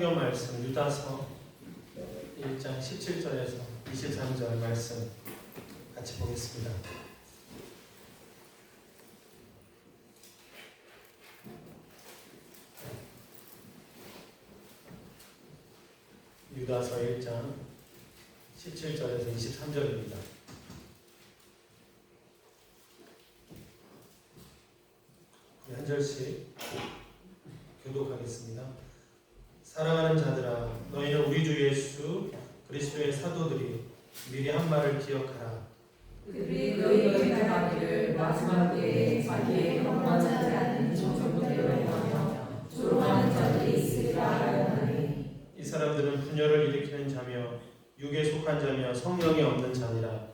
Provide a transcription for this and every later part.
성경 말씀 유다서 1장 17절에서 23절 말씀 같이 보겠습니다. 유다서 1장 17절에서 23절입니다. 한 절씩 교독하겠습니다. 사랑하는 자들아, 너희는 우리 주 예수 그리스도의 사도들이 미리 한 말을 기억하라. 그들이 너희의 행하기를 마지막 때에 자기의 평범하지 않은 정성대로 행하며 조롱하는 자들이 있으리라 하였나니, 이 사람들은 분열을 일으키는 자며 육에 속한 자며 성령이 없는 자니라.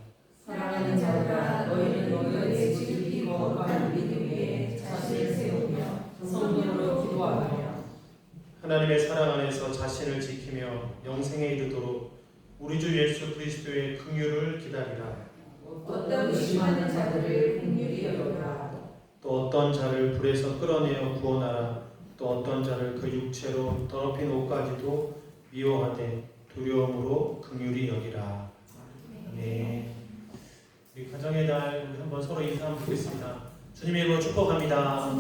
사랑하는 자들아, 너희는 너희의 지극히 거룩한 믿음 위에 자신을 세우며 성령으로 기도하며 하나님의 사랑 안에서 자신을 지키며 영생에 이르도록 우리 주 예수 그리스도의 긍휼을 기다리라. 어떤 의심하는 자들을 긍휼히 여겨라. 또 어떤 자를 불에서 끌어내어 구원하라. 또 어떤 자를 그 육체로 더럽힌 옷까지도 미워하되 두려움으로 긍휼히 여기라. 네. 우리 가정의 달 우리 한번 서로 인사 한번 드리겠습니다. 주님의 이름으로 축복합니다.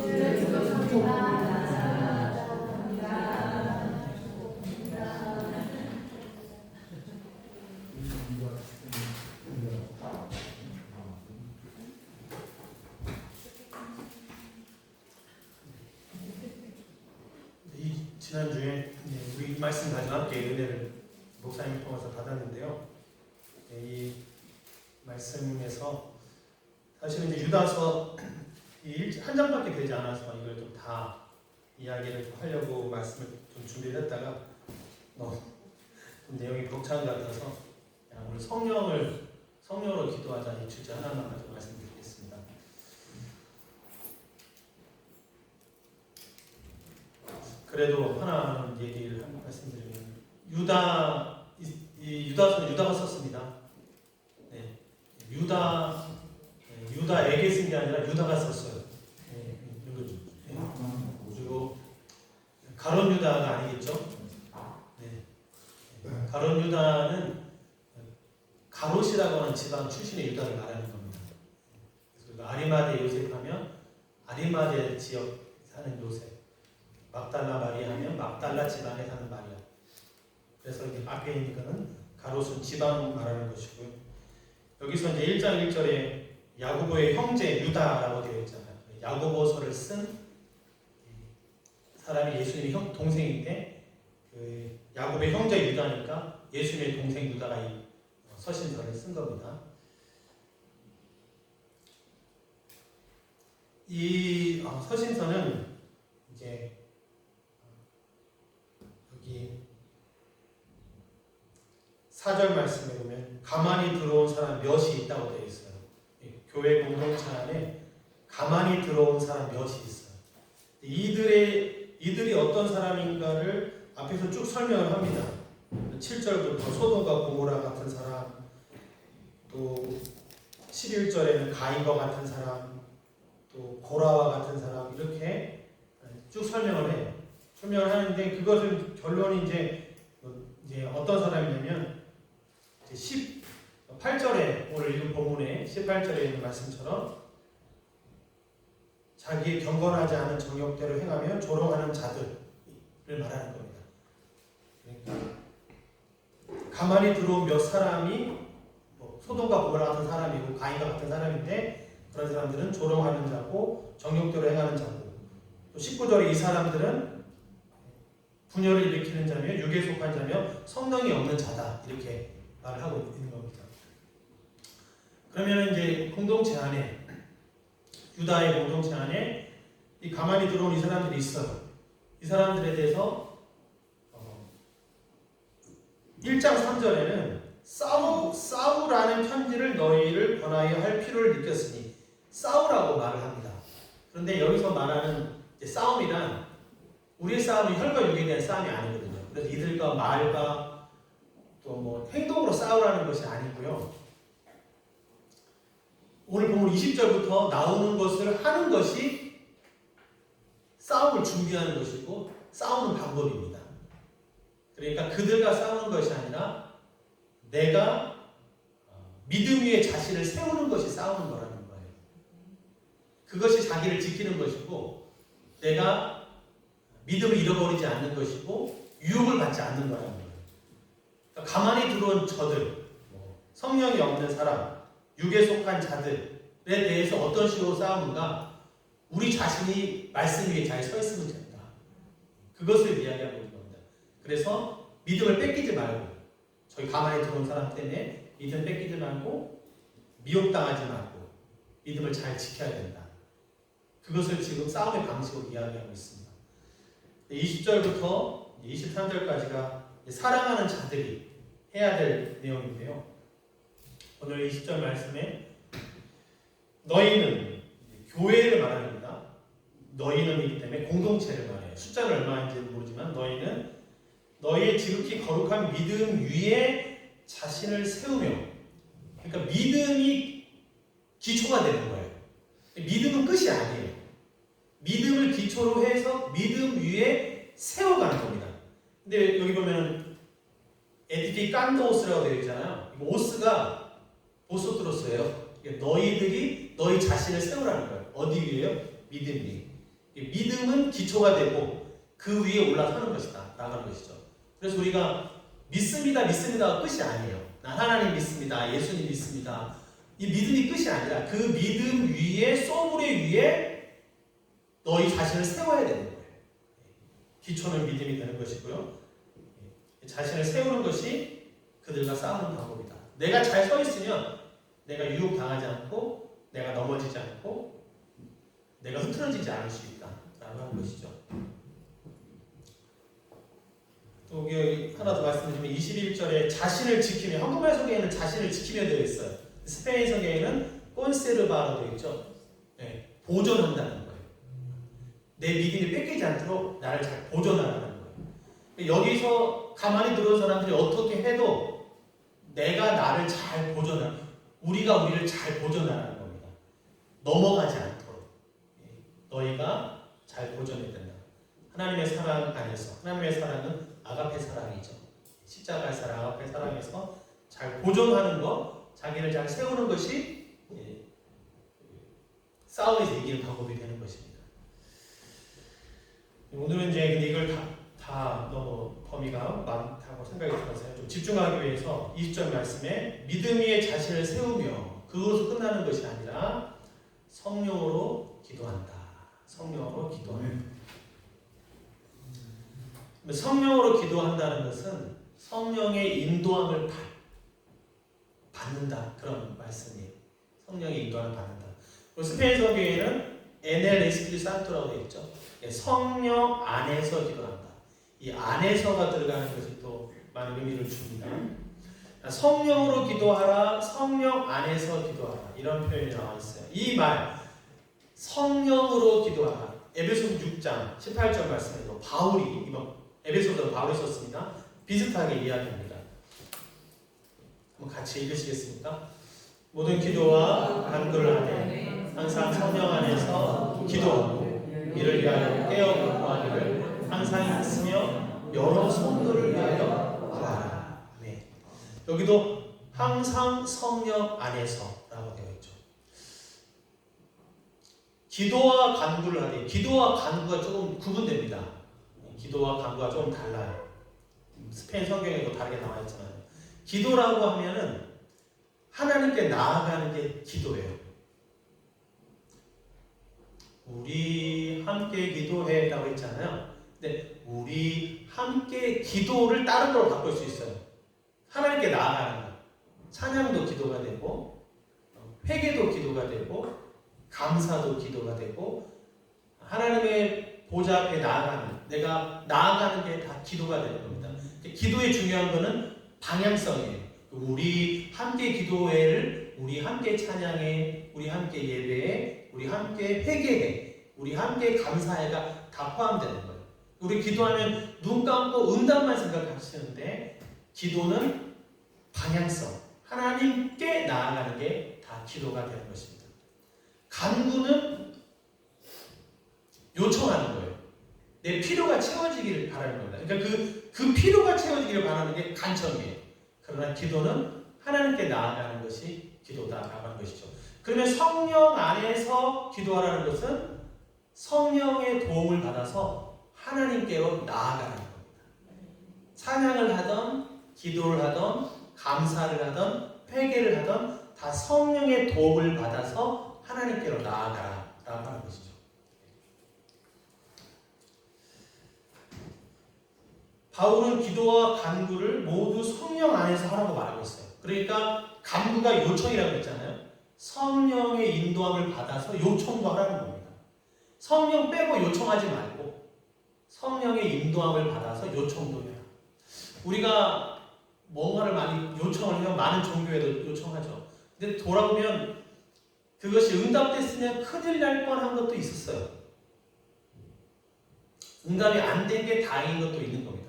지난주에 우리 말씀 가지고 함께 은혜를 목사님 통해서 받았는데요. 이 말씀에서 사실은 이제 유다서 한 장밖에 되지 않아서 이걸 좀 다 이야기를 좀 하려고 말씀을 좀 준비를 했다가 좀 내용이 벅찬 것 같아서 그냥 오늘 성령으로 기도하자 이 주제 하나만 가지고 말씀드리겠습니다. 그래도 하나 얘기를 한 말씀드리면 유다서는 유다가 썼습니다. 네, 유다에게 쓴 게 아니라 유다가 썼어요. 네, 그리고 가론 유다가 아니겠죠? 네, 가론 유다는 가롯이라고 하는 지방 출신의 유다를 말하는 겁니다. 그래서 아리마대 요셉하면 아리마대 지역 사는 요셉, 막달라 마리아 하면 막달라 지방에 사는 마리아. 그래서 이제 앞에 있는 거는 가롯은 지방 말하는 것이고요. 여기서 이제 1장 1절에 야고보의 형제 유다라고 되어 있잖아요. 야고보서를 쓴 사람이 예수님의 동생인데 그 야고보의 형제 유다니까 예수님의 동생 유다가 이 서신서를 쓴 겁니다. 이 서신서는 이제 여기 4절 말씀에 보면 가만히 들어온 사람 몇이 있다고 되어 있어요. 교회 공동체 안에 가만히 들어온 사람 몇이 있어요. 이들이 어떤 사람인가를 앞에서 쭉 설명을 합니다. 7절부터 소돔과 고모라 같은 사람, 또 11절에는 가인과 같은 사람, 또 고라와 같은 사람 이렇게 쭉 설명을 해요. 설명을 하는데 그것은 결론이 이제 어떤 사람이냐면 18절에 오늘 읽은 본문에 18절에 있는 말씀처럼 자기의 경건하지 않은 정욕대로 행하며 조롱하는 자들을 말하는 겁니다. 그러니까 가만히 들어온 몇 사람이 소돔과 고모라 같은 사람이고 가인과 같은 사람인데 그런 사람들은 조롱하는 자고 정욕대로 행하는 자고 또 19절에 이 사람들은 분열을 일으키는 자며 육에 속한 자며 성령이 없는 자다 이렇게 말을 하고 있는 겁니다. 그러면 이제 공동체 안에 유다의 공동체 안에 이 가만히 들어온 이 사람들이 있어요. 이 사람들에 대해서 1장 3절에는 싸우라는 편지를 너희를 권하여 할 필요를 느꼈으니 싸우라고 말을 합니다. 그런데 여기서 말하는 싸움이란 우리의 싸움이 혈과 육에 대한 싸움이 아니거든요. 그래서 이들과 말과 또 뭐 행동으로 싸우라는 것이 아니고요. 오늘 보면 20절부터 나오는 것을 하는 것이 싸움을 준비하는 것이고 싸우는 방법입니다. 그러니까 그들과 싸우는 것이 아니라 내가 믿음 위에 자신을 세우는 것이 싸우는 거라는 거예요. 그것이 자기를 지키는 것이고 내가 믿음을 잃어버리지 않는 것이고 유혹을 받지 않는 거라는 거예요. 그러니까 가만히 들어온 저들, 성령이 없는 사람, 육에 속한 자들에 대해서 어떤 식으로 싸우는가? 우리 자신이 말씀 위에 잘 서 있으면 된다. 그것을 이야기하고 있는 겁니다. 그래서 믿음을 뺏기지 말고 저희 가만히 들어온 사람 때문에 믿음 뺏기지 말고 미혹당하지 말고 믿음을 잘 지켜야 된다. 그것을 지금 싸움의 방식으로 이야기하고 있습니다. 20절부터 23절까지가 사랑하는 자들이 해야 될 내용인데요. 오늘 20절 말씀에 너희는 교회를 말합니다. 너희는이기 때문에 공동체를 말해요. 숫자는 얼마인지는 모르지만 너희는 너희의 지극히 거룩한 믿음 위에 자신을 세우며, 그러니까 믿음이 기초가 되는 거예요. 믿음은 끝이 아니에요. 믿음을 기초로 해서 믿음 위에 세워가는 겁니다. 근데 여기 보면 에디피 깐도오스라고 되어 있잖아요. 이거 오스가 보소트로스예요. 너희들이 너희 자신을 세우라는 거예요. 어디 위에요? 믿음 위에. 믿음은 기초가 되고 그 위에 올라서는 것이다. 나가는 것이죠. 그래서 우리가 믿습니다가 끝이 아니에요. 난 하나님 믿습니다. 예수님 믿습니다. 이 믿음이 끝이 아니라 그 믿음 위에, 소물의 위에 너희 자신을 세워야 되는 거예요. 기초는 믿음이 되는 것이고요. 자신을 세우는 것이 그들과 싸우는 방법이다. 내가 잘 서 있으면 내가 유혹당하지 않고 내가 넘어지지 않고 내가 흐트러지지 않을 수 있다 라고 하는 것이죠. 또 여기 하나 더 말씀드리면 21절에 자신을 지키며, 한국말 성경에는 자신을 지키며 되어 있어요. 스페인 성경에는 콘세르바로 되어 있죠. 네, 보존한다는 거예요. 내 믿음이 뺏기지 않도록 나를 잘 보존하라는 거예요. 여기서 가만히 들어온 사람들이 어떻게 해도 내가 나를 잘 우리가 우리를 잘 보존하라는 겁니다. 넘어가지 않도록 너희가 잘 보존해야 된다. 하나님의 사랑 안에서, 하나님의 사랑은 아가페 사랑이죠. 십자가의 사랑, 아가페 사랑에서 잘 보존하는 것, 자기를 잘 세우는 것이 싸움에서 이기는 방법이 되는 것입니다. 오늘은 이제 근데 이걸 다 너무 범위가 많다고 생각이 들어서요. 좀 집중하기 위해서 20절 말씀에 믿음 위에 자신을 세우며 그것으로 끝나는 것이 아니라 성령으로 기도한다. 성령으로 기도한다. 성령으로 기도한다는 것은 성령의 인도함을 받는다. 그런 말씀이에요. 성령의 인도함을 받는다. 스페인 성경에는 에넬 에스피리투 산토라고 되어 있죠. 성령 안에서 기도한다. 이 안에서가 들어가는 것이 또 많은 의미를 줍니다. 성령으로 기도하라, 성령 안에서 기도하라, 이런 표현이 나와 있어요. 이 말, 성령으로 기도하라, 에베소서 6장 18절 말씀에도 바울이, 이번 에베소서 바울이 썼습니다. 비슷하게 이야기합니다. 한번 같이 읽으시겠습니까? 모든 기도와 간구를 하되 항상 성령 안에서 기도하고 이를 위하여 깨어 구하기를 항상 있으며 여러 성도를 위하여 구하라. 네. 여기도 항상 성령 안에서라고 되어 있죠. 기도와 간구를 하되, 기도와 간구가 조금 구분됩니다. 기도와 간구가 조금 달라요. 스페인 성경에도 다르게 나와 있지만, 기도라고 하면은 하나님께 나아가는 게 기도예요. 우리 함께 기도해라고 했잖아요. 근데 우리 함께 기도를 다른 걸로 바꿀 수 있어요. 하나님께 나아가는 것. 찬양도 기도가 되고, 회개도 기도가 되고, 감사도 기도가 되고, 하나님의 보좌 앞에 나아가는, 내가 나아가는 게 다 기도가 되는 겁니다. 기도의 중요한 거는 방향성이에요. 우리 함께 기도회를, 우리 함께 찬양해, 우리 함께 예배해, 우리 함께 회개해, 우리 함께 감사해가 다 포함되는 거예요. 우리 기도하면 눈 감고 응답만 생각하시는데, 기도는 방향성, 하나님께 나아가는 게 다 기도가 되는 것입니다. 간구는 요청하는 거예요. 내 필요가 채워지기를 바라는 겁니다. 그러니까 그 필요가 채워지기 이루어지기를 바라는 게 간청이에요. 그러나 기도는 하나님께 나아가는 것이 기도다라고 하는 것이죠. 그러면 성령 안에서 기도하라는 것은 성령의 도움을 받아서 하나님께로 나아가는 겁니다. 찬양을 하던 기도를 하던 감사를 하던 회개를 하던 다 성령의 도움을 받아서 하나님께로 나아가라라고 하는 것이죠. 바울은 기도와 간구를 모두 성령 안에서 하라고 말하고 있어요. 그러니까 간구가 요청이라고 했잖아요. 성령의 인도함을 받아서 요청도 하라는 겁니다. 성령 빼고 요청하지 말고 성령의 인도함을 받아서 요청도 해라. 우리가 뭔가를 많이 요청을 하면 많은 종교에도 요청하죠. 근데 돌아보면 그것이 응답됐으면 큰일 날 뻔한 것도 있었어요. 응답이 안 된 게 다행인 것도 있는 겁니다.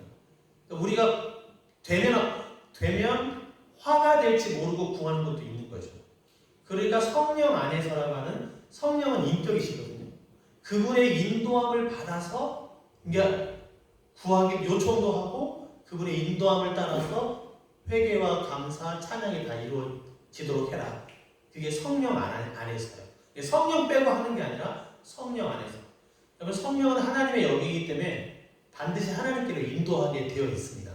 우리가 되면 화가 될지 모르고 구하는 것도 있는 거죠. 그러니까 성령 안에서라고 하는 성령은 인격이시거든요. 그분의 인도함을 받아서 구하기 요청도 하고 그분의 인도함을 따라서 회개와 감사, 찬양이 다 이루어지도록 해라. 그게 성령 안에서요. 성령 빼고 하는 게 아니라 성령 안에서. 여러분 성령은 하나님의 영이기 때문에 반드시 하나님께로 인도하게 되어 있습니다.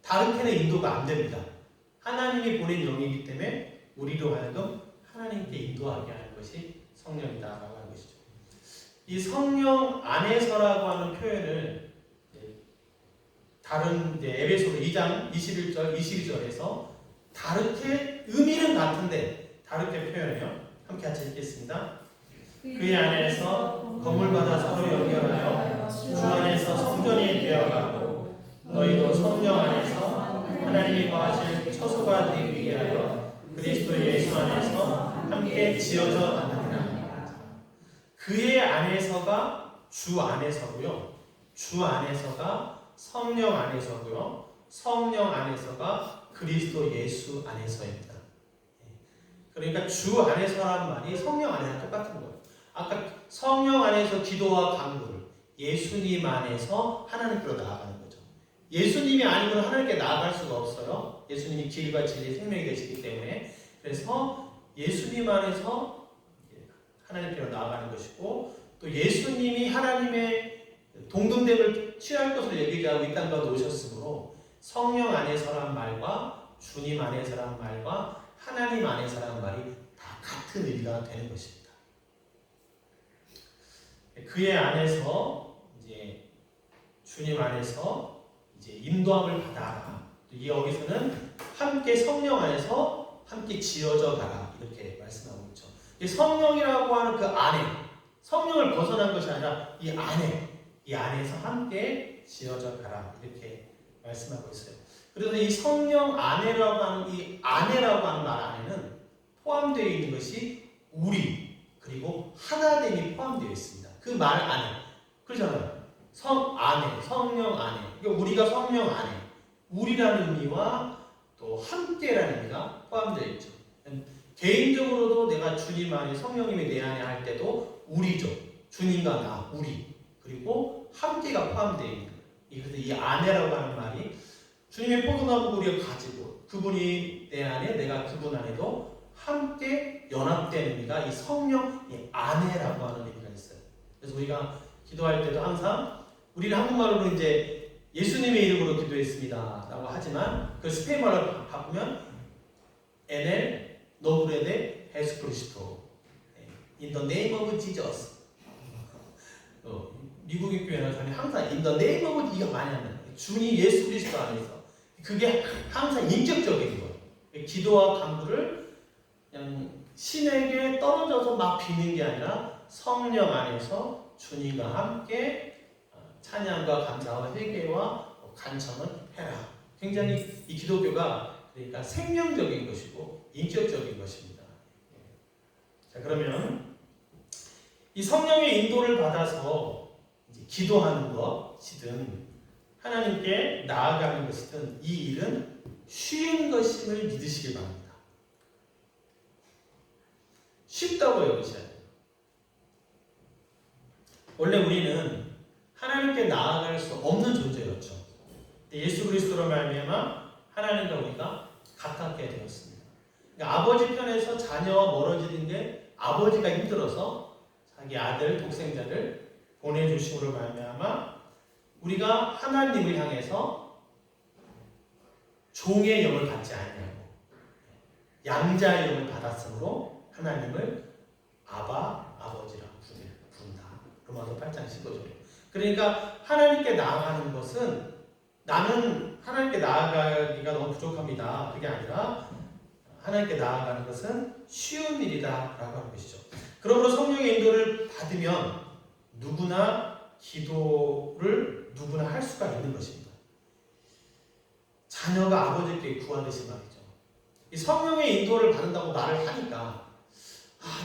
다르게는 인도가 안 됩니다. 하나님이 보낸 영이기 때문에 우리로 하여금 하나님께 인도하게 하는 것이 성령이다라고 하는 것이죠. 이 성령 안에서라고 하는 표현을 다른 에베소서 2장 21절, 22절에서 다르게 의미는 같은데 다르게 표현해요. 함께 같이 읽겠습니다. 그 안에서 건물마다 서로 연결하여 주 안에서 성전이 되어가고 너희도 성령 안에서 하나님이 거하실 처소가 되기 위하여 그리스도 예수 안에서 함께 지어져 가느니라. 그의 안에서가 주 안에서고요. 주 안에서가 성령 안에서고요. 성령 안에서가 그리스도 예수 안에서입니다. 그러니까 주 안에서라는 말이 성령 안에서 똑같은 거예요. 아까 성령 안에서 기도와 간구를 예수님 안에서 하나님께로 나아가는 거죠. 예수님이 아니면 하나님께 나아갈 수가 없어요. 예수님이 길과 진리 생명이 되시기 때문에. 그래서 예수님 안에서 하나님께로 나아가는 것이고 또 예수님이 하나님의 동등됨을 취할 것을 얘기하고 이 땅 가운데 오셨으므로 성령 안에서란 말과 주님 안에서란 말과 하나님 안에서란 말이 다 같은 의미가 되는 것입니다. 그의 안에서 이제 주님 안에서 이제 인도함을 받아라. 여기서는 함께 성령 안에서 함께 지어져 가라 이렇게 말씀하고 있죠. 이 성령이라고 하는 그 안에 성령을 벗어난 것이 아니라 이 안에서 함께 지어져 가라 이렇게 말씀하고 있어요. 그래서 이 성령 안에라고 하는 이 안에라고 하는 말 안에는 포함되어 있는 것이 우리 그리고 하나됨이 포함되어 있습니다. 그 말 안에 그렇잖아요. 성 안에 성령 안에 그러니까 우리가 성령 안에 우리라는 의미와 또 함께라는 의미가 포함되어 있죠. 개인적으로도 내가 주님 안에 성령님이 내 안에 할 때도 우리죠. 주님과 나 우리 그리고 함께가 포함되어 있는 거예요. 그래서 이 안에라고 하는 말이 주님의 포도나무 우리가 가지고 그분이 내 안에 내가 그분 안에도 함께 연합된 의미가 이 성령 이 안에라고 하는 의미가 있어요. 그래서 우리가 기도할 때도 항상 우리는 한국말로 이제 예수님의 이름으로 기도했습니다 라고 하지만 그 스페인말로 바꾸면 NL 노브레데 헤스 크리스토 In the name of Jesus. 미국인 교회는 항상 In the name of 이가 많이 합니다. 주님 예수 그리스도 안에서 그게 항상 인격적인 거예요. 기도와 간구를 그냥 신에게 떨어져서 막 비는 게 아니라 성령 안에서 주님과 함께 찬양과 감사와 회개와 간청을 해라. 굉장히 이 기독교가 그러니까 생명적인 것이고 인격적인 것입니다. 자, 그러면 이 성령의 인도를 받아서 이제 기도하는 것이든 하나님께 나아가는 것이든 이 일은 쉬운 것임을 믿으시길 바랍니다. 쉽다고 여기셔야 돼요. 원래 우리는 하나님께 나아갈 수 없는 존재였죠. 예수 그리스도로 말미암아 하나님과 우리가 가깝게 되었습니다. 그러니까 아버지 편에서 자녀와 멀어지는 게 아버지가 힘들어서 자기 아들 독생자를 보내주심으로 말미암아 우리가 하나님을 향해서 종의 영을 받지 아니하고 양자의 영을 받았으므로 하나님을 아버지라 부른다. 로마서 8장 15절. 그러니까 하나님께 나아가는 것은 나는 하나님께 나아가기가 너무 부족합니다. 그게 아니라 하나님께 나아가는 것은 쉬운 일이다 라고 하는 것이죠. 그러므로 성령의 인도를 받으면 누구나 기도를 누구나 할 수가 있는 것입니다. 자녀가 아버지께 구하듯이 말이죠. 이 성령의 인도를 받는다고 말을 하니까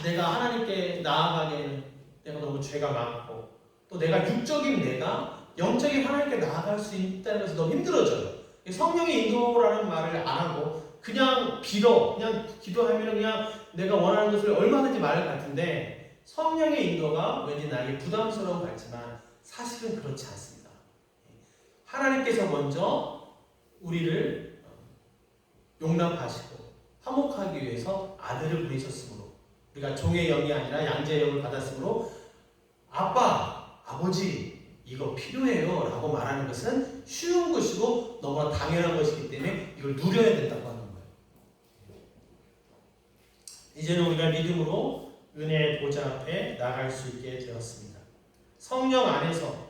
내가 하나님께 나아가기에는 내가 너무 죄가 많고 또 내가 육적인 내가 영적인 하나님께 나아갈 수 있다는 것이 너무 힘들어져요. 성령의 인도라는 말을 안 하고 그냥 그냥 기도하면 그냥 내가 원하는 것을 얼마든지 말할 것 같은데 성령의 인도가 왠지 나에게 부담스러운 것 같지만 사실은 그렇지 않습니다. 하나님께서 먼저 우리를 용납하시고 화목하기 위해서 아들을 보내셨으므로 우리가 종의 영이 아니라 양자의 영을 받았으므로 아버지 이거 필요해요 라고 말하는 것은 쉬운 것이고 너무나 당연한 것이기 때문에 이걸 누려야 된다고 하는 거예요. 이제는 우리가 믿음으로 은혜의 보좌 앞에 나갈 수 있게 되었습니다. 성령 안에서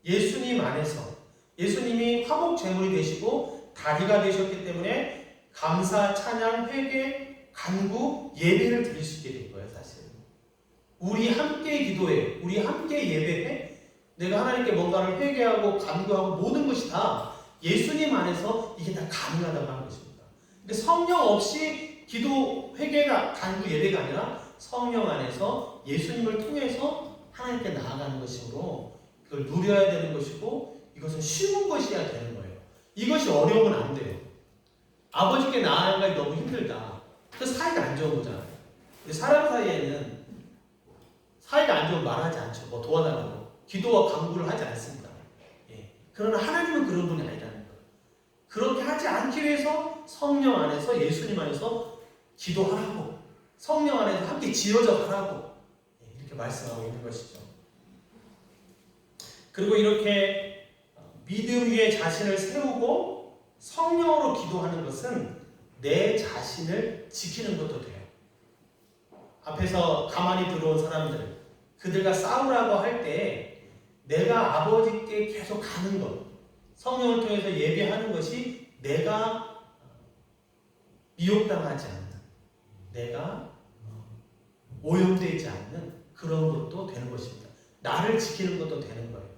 예수님 안에서 예수님이 화목 제물이 되시고 다리가 되셨기 때문에 감사, 찬양, 회개, 간구, 예배를 드릴 수 있게 된 거예요. 사실은 우리 함께 기도해, 우리 함께 예배해, 내가 하나님께 뭔가를 회개하고 간구하고 모든 것이 다 예수님 안에서 이게 다 가능하다고 하는 것입니다. 근데 성령 없이 기도, 회개가 간구, 예배가 아니라 성령 안에서 예수님을 통해서 하나님께 나아가는 것이므로 그걸 누려야 되는 것이고 이것은 쉬운 것이어야 되는 거예요. 이것이 어려우면 안 돼요. 아버지께 나아가기 너무 힘들다. 그 사이가 안 좋은 거잖아요. 근데 사람 사이에는 사이가 안 좋으면 말하지 않죠. 뭐 도와달라고. 기도와 간구를 하지 않습니다. 그러나 하나님은 그런 분이 아니라는 거예요. 그렇게 하지 않기 위해서 성령 안에서 예수님 안에서 기도하라고 성령 안에서 함께 지어져 가라고 이렇게 말씀하고 있는 것이죠. 그리고 이렇게 믿음 위에 자신을 세우고 성령으로 기도하는 것은 내 자신을 지키는 것도 돼요. 앞에서 가만히 들어온 사람들 그들과 싸우라고 할 때 내가 아버지께 계속 가는 것 성령을 통해서 예배하는 것이 내가 미혹당하지 않는 내가 오염되지 않는 그런 것도 되는 것입니다. 나를 지키는 것도 되는 거예요.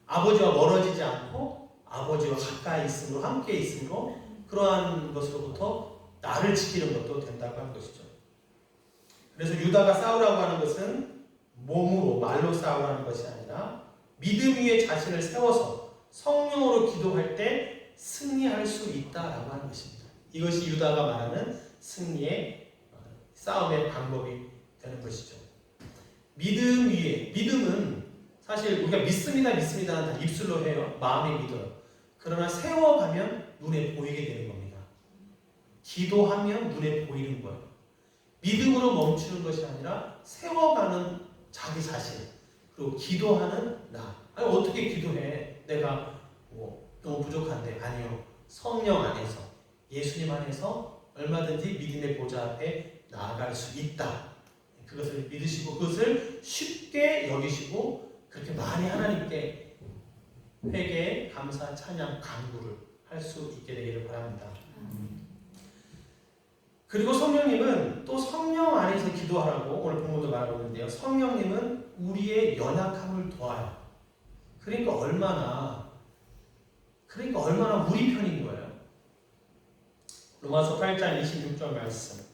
아버지와 멀어지지 않고 아버지와 가까이 있음으로 함께 있음으로 그러한 것으로부터 나를 지키는 것도 된다고 하는 것이죠. 그래서 유다가 싸우라고 하는 것은 몸으로 말로 싸우라는 것이 아니라 믿음 위에 자신을 세워서 성령으로 기도할 때 승리할 수 있다라고 하는 것입니다. 이것이 유다가 말하는 승리의 싸움의 방법이 되는 것이죠. 믿음 위에 믿음은 사실 우리가 믿습니다는 다 입술로 해요. 마음에 믿어요. 그러나 세워가면 눈에 보이게 되는 겁니다. 기도하면 눈에 보이는 거예요. 믿음으로 멈추는 것이 아니라 세워가는 자기 자신 그리고 기도하는 나. 아니 어떻게 기도해? 내가 너무 부족한데 아니요. 성령 안에서 예수님 안에서 얼마든지 믿음의 보좌 앞에 나아갈 수 있다. 그것을 믿으시고 그것을 쉽게 여기시고 그렇게 많이 하나님께 회개, 감사, 찬양, 간구를 할 수 있게 되기를 바랍니다. 그리고 성령님은 또 성령 안에서 기도하라고 오늘 본문도 말하고 있는데요. 성령님은 우리의 연약함을 도와요. 그러니까 얼마나 우리 편인 거예요. 로마서 8장 26절 말씀.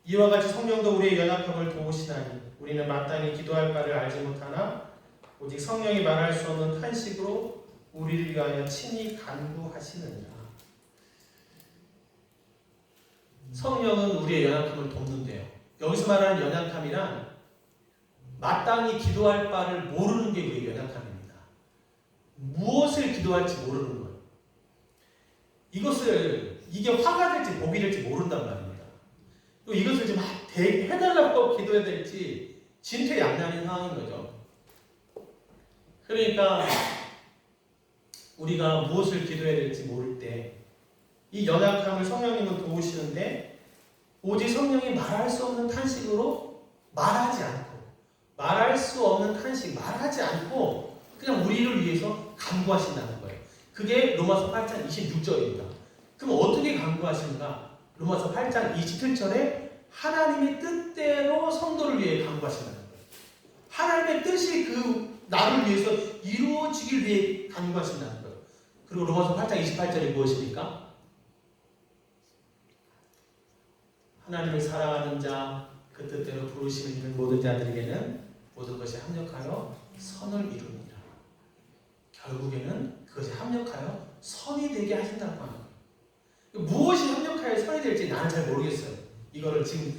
이와 같이 성령도 우리의 연약함을 도우시나니 우리는 마땅히 기도할 바를 알지 못하나 오직 성령이 말할 수 없는 탄식으로 우리를 위하여 친히 간구하시느니라. 성령은 우리의 연약함을 돕는데요. 여기서 말하는 연약함이란 마땅히 기도할 바를 모르는 게 우리의 연약함입니다. 무엇을 기도할지 모르는 거예요. 이게 화가 될지 복이 될지 모른단 말입니다. 또 이것을 좀 해달라고 기도해야 될지 진퇴양난인 상황인 거죠. 그러니까 우리가 무엇을 기도해야 될지 모를 때 이 연약함을 성령님은 도우시는데 오직 성령이 말할 수 없는 탄식으로 말하지 않고 그냥 우리를 위해서 간구하신다는 거예요. 그게 로마서 8장 26절입니다. 그럼 어떻게 간구하시는가? 로마서 8장 27절에 하나님의 뜻대로 성도를 위해 간구하신다는 거예요. 하나님의 뜻이 나를 위해서 이루어지길 위해 간구하신다는 거예요. 그리고 로마서 8장 28절이 무엇입니까? 하나님을 사랑하는 자, 그 뜻대로 부르심을 입은 모든 자들에게는 모든 것이 합력하여 선을 이루니라. 결국에는 그것이 합력하여 선이 되게 하신다고 하는 거예요. 무엇이 합력하여 선이 될지 나는 잘 모르겠어요. 이거를 지금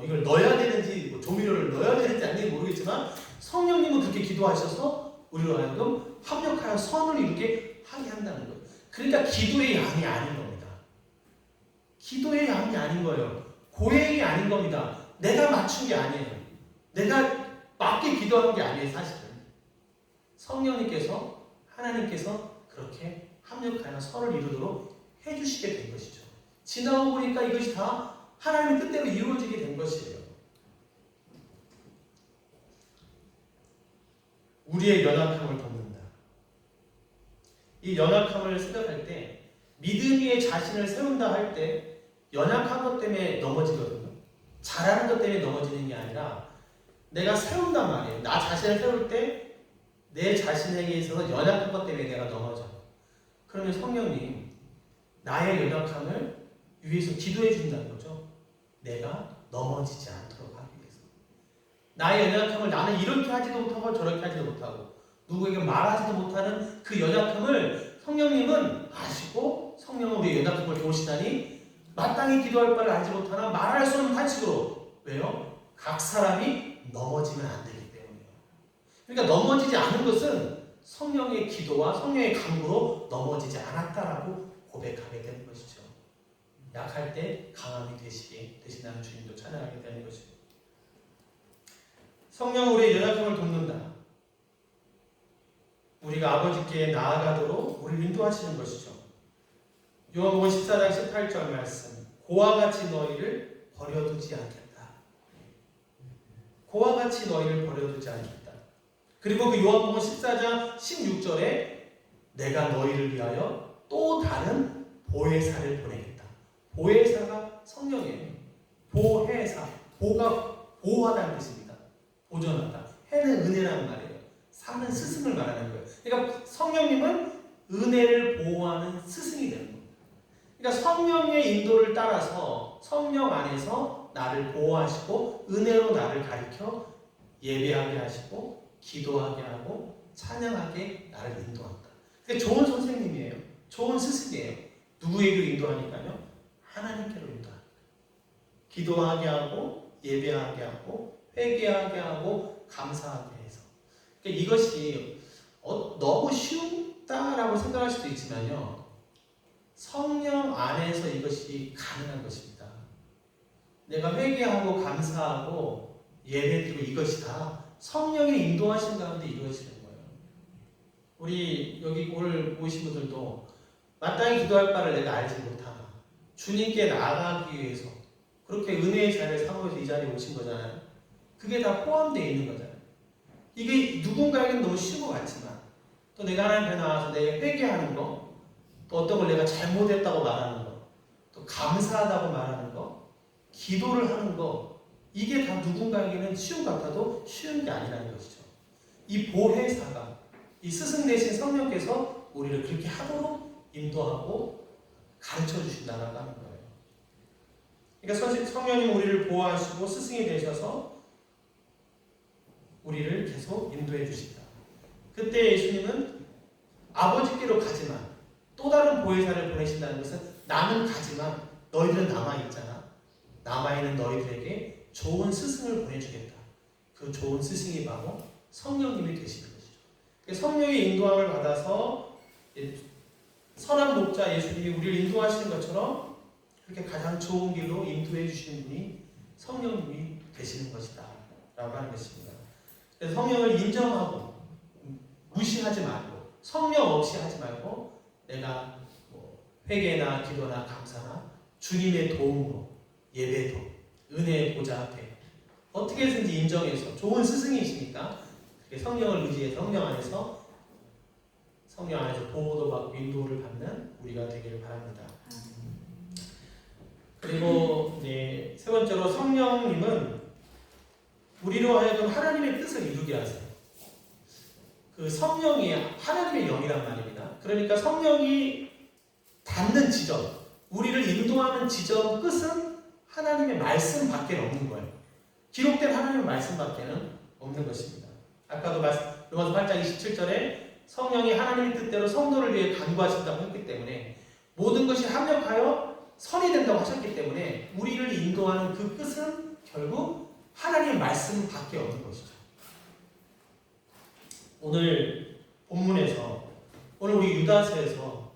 이걸 넣어야 되는지 조미료를 넣어야 되는지 아닌지 모르겠지만 성령님은 그렇게 기도하셔서 우리로 하여금 합력하여 선을 이루게 하게 한다는 거예요. 그러니까 기도의 양이 아닌 겁니다. 기도의 양이 아닌 거예요. 고행이 아닌 겁니다. 내가 맞춘 게 아니에요. 내가 맞게 기도하는 게 아니에요. 사실은 성령님께서 하나님께서 그렇게 합력하여 선을 이루도록 해주시게 된 것이죠. 지나고 보니까 이것이 다 하나님의 뜻대로 이루어지게 된 것이에요. 우리의 연약함을 돕는다. 이 연약함을 생각할 때 믿음 위에 자신을 세운다 할 때 연약한 것 때문에 넘어지거든요. 잘하는 것 때문에 넘어지는 게 아니라 내가 세운단 말이에요. 나 자신을 세울 때 내 자신에게 있어서 연약한 것 때문에 내가 넘어져. 그러면 성령님 나의 연약함을 위해서 기도해 준다는 거죠. 내가 넘어지지 않도록 하기 위해서. 나의 연약함을 나는 이렇게 하지도 못하고 저렇게 하지도 못하고 누구에게 말하지도 못하는 그 연약함을 성령님은 아시고 성령은 우리의 연약함을 도우시다니 마땅히 기도할 바를 알지 못하나 말할 수 없는 탄식으로. 왜요? 각 사람이 넘어지면 안 되기 때문이에요. 그러니까 넘어지지 않은 것은 성령의 기도와 성령의 강구로 넘어지지 않았다라고 고백하게 되는 것이죠. 약할 때 강함이 되시게 되신다는 주님도 찬양하게 되는 것이죠. 성령 우리의 연약함을 돕는다. 우리가 아버지께 나아가도록 우리를 인도하시는 것이죠. 요한복음 14장 18절 말씀. 고와 같이 너희를 버려두지 않겠다. 고와 같이 너희를 버려두지 않겠다. 그리고 그 요한복음 14장 16절에 내가 너희를 위하여 또 다른 보혜사를 보내겠다. 보혜사가 성령이에요. 보혜사. 보가 보호하다는 뜻입니다. 보존하다. 해는 은혜라는 말이에요. 사는 스승을 말하는 거예요. 그러니까 성령님은 은혜를 보호하는 스승이 되는 거예요. 그러니까 성령의 인도를 따라서 성령 안에서 나를 보호하시고 은혜로 나를 가르쳐 예배하게 하시고 기도하게 하고 찬양하게 나를 인도한다. 그러니까 좋은 선생님이에요. 좋은 스승이에요. 누구에게 인도하니까요? 하나님께로 인도합니다. 기도하게 하고 예배하게 하고 회개하게 하고 감사하게 해서. 그러니까 이것이 너무 쉽다라고 생각할 수도 있지만요. 성령 안에서 이것이 가능한 것입니다. 내가 회개하고 감사하고 예배드리고 이것이 다 성령의 인도하신 가운데 이루어지는 거예요. 우리 여기 오늘 모이신 분들도 마땅히 기도할 바를 내가 알지 못하나 주님께 나아가기 위해서 그렇게 은혜의 자리를 사모해서 이 자리에 오신 거잖아요. 그게 다 포함되어 있는 거잖아요. 이게 누군가에게는 너무 쉬운 것 같지만 또 내가 하나님 앞에 나와서 내가 회개하는 거, 또 어떤 걸 내가 잘못했다고 말하는 거, 또 감사하다고 말하는 거, 기도를 하는 거, 이게 다 누군가에게는 쉬운 것 같아도 쉬운 게 아니라는 것이죠. 이 보혜사가, 이 스승 대신 성령께서 우리를 그렇게 하도록 인도하고 가르쳐 주신다는 거예요. 그러니까 성령님 우리를 보호하시고 스승이 되셔서 우리를 계속 인도해 주신다. 그때 예수님은 아버지께로 가지만 또 다른 보혜사를 보내신다는 것은 나는 가지만 너희들은 남아있잖아. 남아있는 너희들에게 좋은 스승을 보내주겠다. 그 좋은 스승이 바로 성령님이 되시는 것이죠. 성령의 인도함을 받아서 선한 목자 예수님이 우리를 인도하시는 것처럼 그렇게 가장 좋은 길로 인도해 주시는 분이 성령님이 되시는 것이다 라고 하는 것입니다. 그래서 성령을 인정하고 무시하지 말고 성령 없이 하지 말고 내가 회개나 기도나 감사나 주님의 도움으로 예배도 은혜의 보좌 앞에 어떻게든지 인정해서 좋은 스승이시니까 성령을 의지해서 성령 안에서 보호도 받고 인도를 받는 우리가 되기를 바랍니다. 그리고 네, 세 번째로 성령님은 우리로 하여금 하나님의 뜻을 이루게 하세요. 그 성령이 하나님의 영이란 말입니다. 그러니까 성령이 닿는 지점, 우리를 인도하는 지점 끝은 하나님의 말씀밖에 없는 거예요. 기록된 하나님의 말씀밖에는 없는 것입니다. 아까도 로마서 8장 27절에 성령이 하나님의 뜻대로 성도를 위해 간구하신다고 했기 때문에 모든 것이 합력하여 선이 된다고 하셨기 때문에 우리를 인도하는 그 끝은 결국 하나님의 말씀밖에 없는 것이죠. 오늘 본문에서 오늘 우리 유다서에서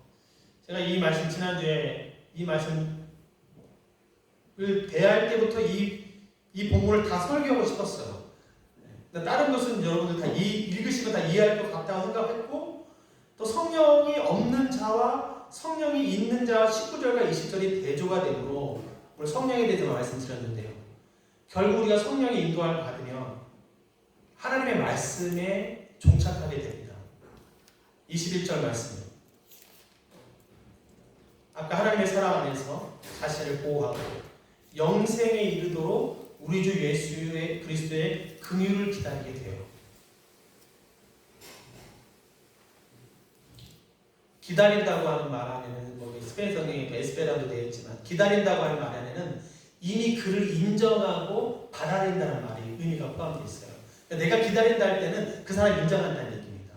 제가 이 말씀 지난주에 이 말씀을 대할 때부터 이 본문을 다 설교하고 싶었어요. 다른 것은 여러분들 다 읽으시면 다 이해할 것 같다고 생각했고 또 성령이 없는 자와 성령이 있는 자와 19절과 20절이 대조가 되므로 오늘 성령에 대해서 말씀드렸는데요. 결국 우리가 성령의 인도함을 받으면 하나님의 말씀에 종착하게 됩니다. 21절 말씀. 아까 하나님의 사랑 안에서 자신을 보호하고 영생에 이르도록 우리 주 예수의 그리스도의 긍휼을 기다리게 돼요. 기다린다고 하는 말 안에는 스페인 성경에 에스페란도 되어 있지만 기다린다고 하는 말 안에는 이미 그를 인정하고 받아들인다는 말이 의미가 포함되어 있어요. 내가 기다린다 할 때는 그 사람을 인정한다는 얘기입니다.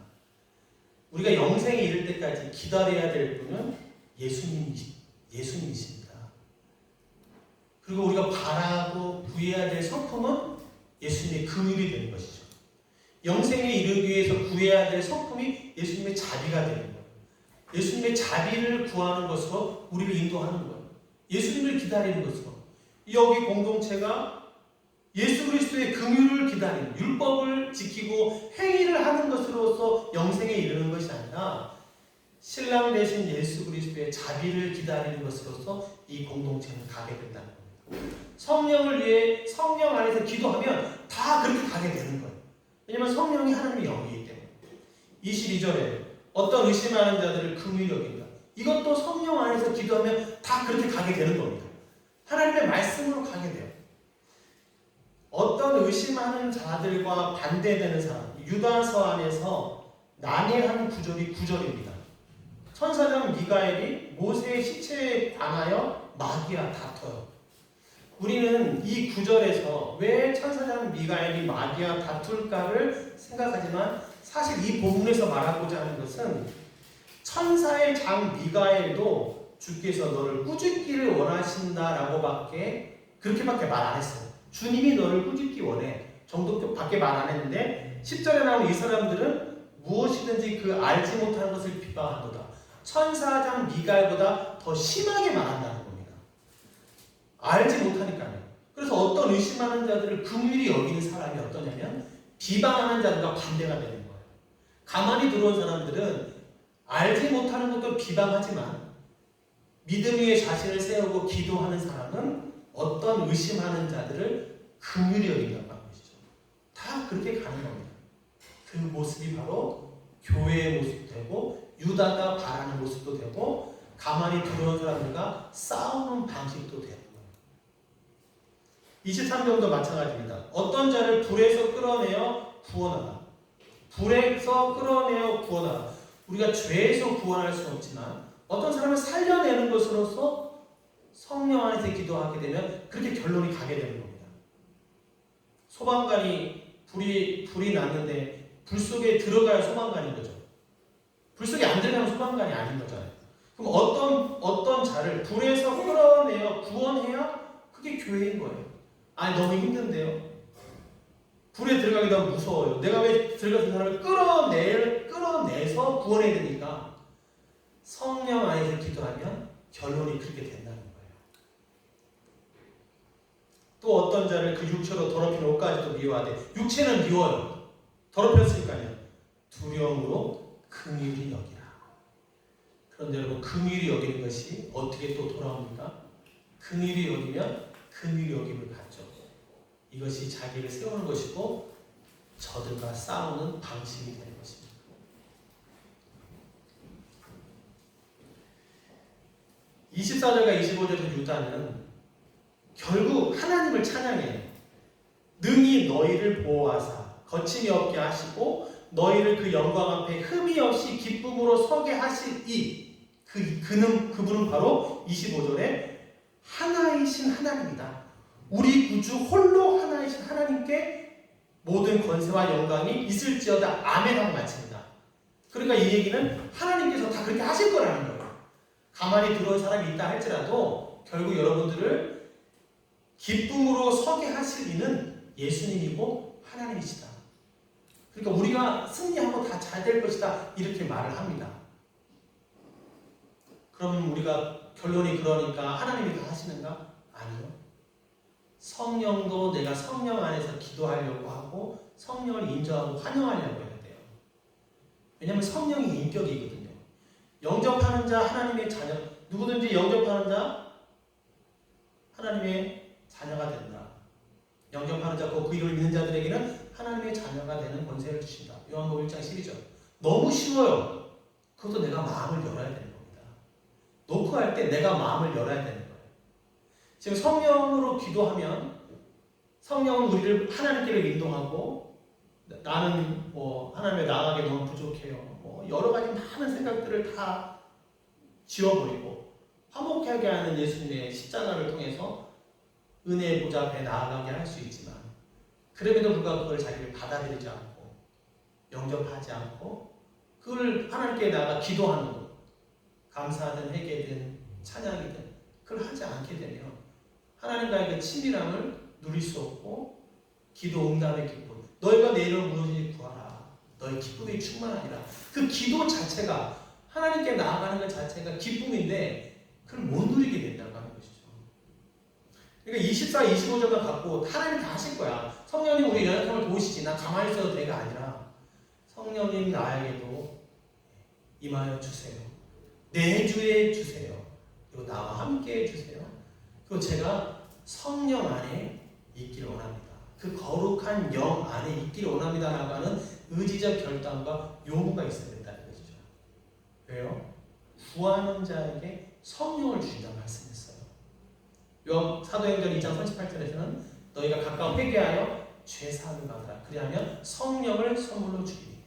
우리가 영생에 이를 때까지 기다려야 될 분은 예수님이십니다. 그리고 우리가 바라고 구해야 될 성품은 예수님의 긍휼이 되는 것이죠. 영생에 이르기 위해서 구해야 될 성품이 예수님의 자비가 되는 거예요. 예수님의 자비를 구하는 것으로 우리를 인도하는 거예요. 예수님을 기다리는 것으로. 여기 공동체가 예수 그리스도의 긍휼을 기다리는 율법을 지키고 행위를 하는 것으로서 영생에 이르는 것이 아니라 신랑 되신 예수 그리스도의 자비를 기다리는 것으로서 이 공동체는 가게 된다는 거예요. 성령을 위해 성령 안에서 기도하면 다 그렇게 가게 되는 거예요. 왜냐하면 성령이 하나님의 영이기 때문에. 22절에 어떤 의심하는 자들을 긍휼히 여긴다. 이것도 성령 안에서 기도하면 다 그렇게 가게 되는 겁니다. 하나님의 말씀으로 가게 돼요. 어떤 의심하는 자들과 반대되는 사람, 유다서 안에서 난해한 구절이 9절입니다. 천사장 미가엘이 모세의 시체에 관하여 마귀와 다퉈요. 우리는 이 구절에서 왜 천사장 미가엘이 마귀와 다툴까를 생각하지만 사실 이 본문에서 말하고자 하는 것은 천사의 장 미가엘도 주께서 너를 꾸짖기를 원하신다라고밖에 그렇게밖에 말 안 했어요. 주님이 너를 꾸짖기 원해 정도밖에 말 안 했는데 10절에 나오는 이 사람들은 무엇이든지 그 알지 못하는 것을 비방한도다. 천사장 미가엘보다 더 심하게 말한다는 겁니다. 알지 못하니까요. 그래서 어떤 의심하는 자들을 긍휼히 여기는 사람이 어떠냐면 비방하는 자들과 반대가 되는 거예요. 가만히 들어온 사람들은 알지 못하는 것도 비방하지만 믿음 위에 자신을 세우고 기도하는 사람은 어떤 의심하는 자들을 긍휼히 여긴다고 하는 것이죠. 다 그렇게 가는 겁니다. 그 모습이 바로 교회의 모습도 되고 유다가 바라는 모습도 되고 가만히 들어온 사람들과 싸우는 방식도 되는 거예요. 23절도 마찬가지입니다. 어떤 자를 불에서 끌어내어 구원하라. 불에서 끌어내어 구원하라. 우리가 죄에서 구원할 수는 없지만 어떤 사람을 살려내는 것으로서 성령 안에서 기도하게 되면 그렇게 결론이 가게 되는 겁니다. 소방관이 불이 났는데 불 속에 들어가야 소방관인 거죠. 불 속에 안 들어가면 소방관이 아닌 거잖아요. 그럼 어떤 자를 불에서 끌어내어 구원해야 그게 교회인 거예요. 아니 너무 힘든데요. 불에 들어가기 너무 무서워요. 내가 왜 들어가서 사람을 끌어내서 구원해야 되니까 성령 안에서 기도하면 결론이 그렇게 된다는 거예요. 또 어떤 자를 그 육체로 더럽힌 옷까지도 미워하되, 육체는 미워요. 더럽혔으니까요. 두려움으로 긍휼히 여기라. 그런데 여러분, 긍휼히 여기는 것이 어떻게 또 돌아옵니까? 긍휼히 여기면 긍휼히 여김을 받죠. 이것이 자기를 세우는 것이고 저들과 싸우는 방식이 되는 것입니다. (24절과 25절에서) 유다는 결국 하나님을 찬양해요. 능히 너희를 보호하사 거침이 없게 하시고 너희를 그 영광 앞에 흠이 없이 기쁨으로 서게 하시니, 그분은 바로 25절에 하나이신 하나님이다. 우리 구주 홀로 하나이신 하나님께 모든 권세와 영광이 있을지어다. 아멘 하고 마칩니다. 그러니까 이 얘기는 하나님께서 다 그렇게 하실 거라는 거예요. 가만히 들어온 사람이 있다 할지라도 결국 여러분들을 기쁨으로 서게 하실 이는 예수님이고 하나님이시다. 그러니까 우리가 승리하고 다 잘 될 것이다, 이렇게 말을 합니다. 그럼 우리가 결론이 그러니까 하나님이 다 하시는가? 아니요. 성령도 내가 성령 안에서 기도하려고 하고 성령을 인정하고 환영하려고 해야 돼요. 왜냐하면 성령이 인격이거든요. 영접하는 자 하나님의 자녀, 누구든지 영접하는 자 하나님의 자녀가 된다. 영접하는 자, 그 이름을 믿는 자들에게는 하나님의 자녀가 되는 권세를 주신다. 요한복음 1장 12절. 너무 쉬워요. 그것도 내가 마음을 열어야 되는 겁니다. 놓고 할 때 내가 마음을 열어야 되는 거예요. 지금 성령으로 기도하면 성령은 우리를 하나님께로 인도하고, 나는 하나님에 나아가기 너무 부족해요. 여러 가지 많은 생각들을 다 지워버리고 화목하게 하는 예수님의 십자가를 통해서 은혜의 보좌 앞에 나아가게 할 수 있지만, 그럼에도 불구하고 그걸 자기를 받아들이지 않고 영접하지 않고 그걸 하나님께 나아가 기도하는 것, 감사든 회개든 찬양이든 그걸 하지 않게 되면 하나님과의 그 친밀함을 누릴 수 없고, 기도 응답의 기쁨, 너희가 내 이름을 무엇인지 구하라, 너희 기쁨이 충만하니라, 그 기도 자체가, 하나님께 나아가는 것 자체가 기쁨인데 그걸 못 누리게 된다고 하는 것이죠. 그러니까 24, 25절만 갖고 하나님 다 하실 거야. 성령님 우리 연약함을 도우시지, 나 가만히 있어도 돼가 아니라 성령님 나에게도 임하여 주세요. 내주에 주세요. 그리고 나와 함께 해주세요. 그리고 제가 성령 안에 있기를 원합니다. 그 거룩한 영 안에 있기를 원합니다 라고 하는 의지적 결단과 요구가 있어야 된다는 것이죠. 왜요? 구하는 자에게 성령을 주신다는 말씀했어요. 사도행전 2장 38절에서는 너희가 가까운 회개하여 죄사함을 받으라. 그리하면 성령을 선물로 주니.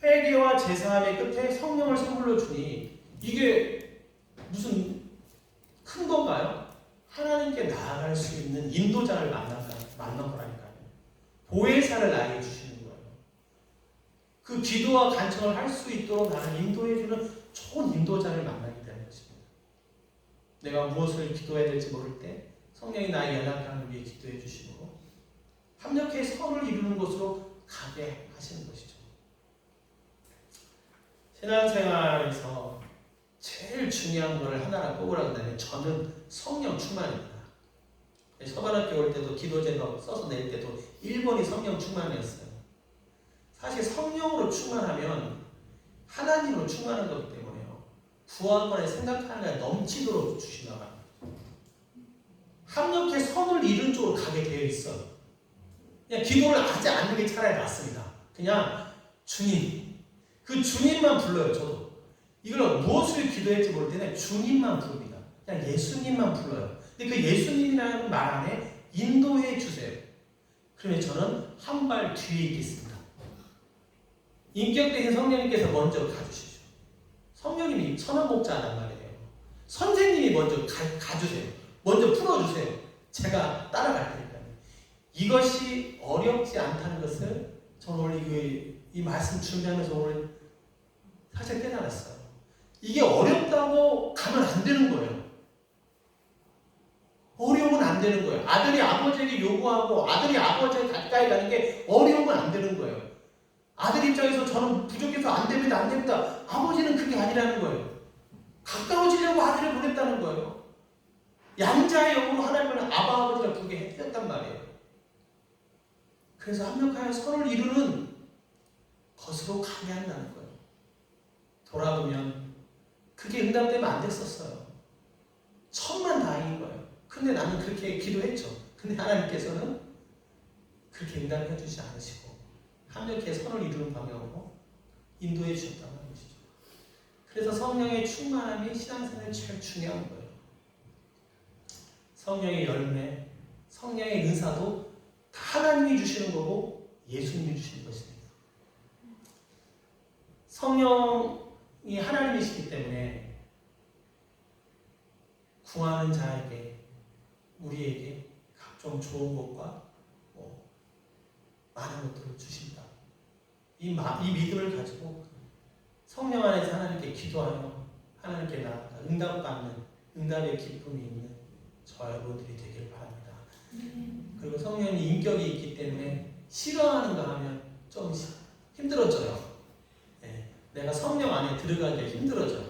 회개와 죄사함의 끝에 성령을 선물로 주니, 이게 무슨 큰 건가요? 하나님께 나아갈 수 있는 인도자를 만난 거라니까요. 보혜사를 나에게 주시는 거예요. 그 기도와 간청을 할 수 있도록 나를 인도해주는 좋은 인도자를 만나게 되는 것입니다. 내가 무엇을 기도해야 될지 모를 때 성령이 나의 연약함을 위해 기도해 주시고 합력해 선을 이루는 곳으로 가게 하시는 것이죠. 신앙생활에서 제일 중요한 것을 하나를 꼽으라고 한다면 저는 성령 충만입니다. 서반학교 올 때도 기도제도 써서 낼 때도 1번이 성령 충만이었어요. 사실 성령으로 충만하면 하나님으로 충만한 거기 때문에요. 구하거나 생각하는 게 넘치도록 주시나 봐요. 합력해 선을 이룬 쪽으로 가게 되어 있어요. 그냥 기도를 하지 않는 게 차라리 낫습니다. 그냥 주님, 그 주님만 불러요. 저도 이걸 무엇을 기도할지 모를 때는 주님만 부릅니다. 그냥 예수님만 불러요. 근데 그 예수님이라는 말 안에 인도해 주세요. 그러면 저는 한 발 뒤에 있겠습니다. 인격되신 성령님께서 먼저 가주시죠. 성령님이 선한 목자란 말이에요. 선생님이 먼저 가주세요. 먼저 풀어주세요. 제가 따라갈 테니까요. 이것이 어렵지 않다는 것을 저는 오늘 이 말씀 준비하면서 오늘 사실 깨달았어요. 이게 어렵다고 가면 안 되는 거예요. 어려우면 안 되는 거예요. 아들이 아버지에게 요구하고 아들이 아버지에게 가까이 가는 게 어려우면 안 되는 거예요. 아들 입장에서 저는 부족해서 안 됩니다. 아버지는 그게 아니라는 거예요. 아들을 보냈다는 거예요. 양자의 영으로 하나님을 아바 아버지라 부르게 했단 말이에요. 그래서 합력하여 선을 이루는 것으로 가게 한다는 거예요. 돌아보면 그게 응답되면 안 됐었어요. 천만다행인 거예요. 근데 나는 그렇게 기도했죠. 근데 하나님께서는 그렇게 응답해 주지 않으시고 합력해 선을 이루는 방향으로 인도해 주셨다는 것이죠. 그래서 성령의 충만함이 신앙생활에 제일 중요한 거예요. 성령의 열매, 성령의 은사도 다 하나님이 주시는 거고 예수님이 주시는 것입니다. 성령이 하나님이시기 때문에 구하는 자에게 우리에게 각종 좋은 것과 많은 것들을 주신다. 이 믿음을 가지고 성령 안에서 하나님께 기도하며 하나님께 나아가 응답받는 응답의 기쁨이 있는 저 여러분들이 되길 바랍니다. 그리고 성령이 인격이 있기 때문에 싫어하는가 하면 좀 힘들어져요. 내가 성령 안에 들어가기가 힘들어져요.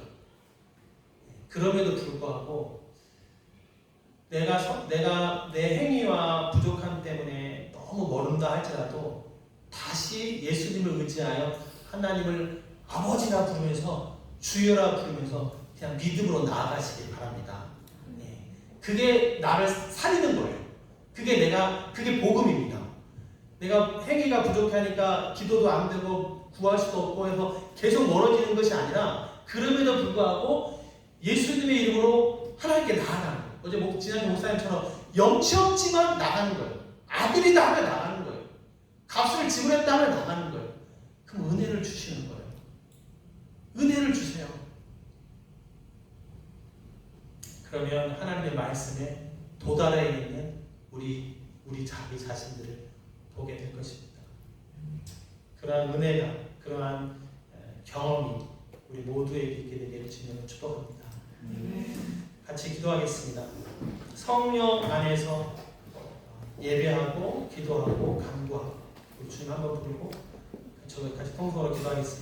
그럼에도 불구하고 내가 내 행위와 부족함 때문에 너무 멀른다 할지라도 다시 예수님을 의지하여 하나님을 아버지라 부르면서 주여라 부르면서 그냥 믿음으로 나아가시길 바랍니다. 그게 나를 살리는 거예요. 그게 복음입니다. 내가 행위가 부족하니까 기도도 안 되고 구할 수도 없고 해서 계속 멀어지는 것이 아니라 그럼에도 불구하고 예수님의 이름으로 하나님께 나아가는 거예요. 어제 지난주 목사님처럼 영치 없지만 나가는 거예요. 아들이다 하면 나가는 거예요. 값을 지불했다 하면 나가는 거예요. 그럼 은혜를 주시는 거예요. 은혜를 주세요. 그러면 하나님의 말씀에 도달해 있는 우리 자기 자신들을 보게 될 것입니다. 그러한 은혜가, 그러한 경험이 우리 모두에게 있게 되기를 주님을 축복합니다. 같이 기도하겠습니다. 성령 안에서 예배하고 기도하고 간구하고 우리 주님 한번 부르고 저희 같이 통성으로 기도하겠습니다.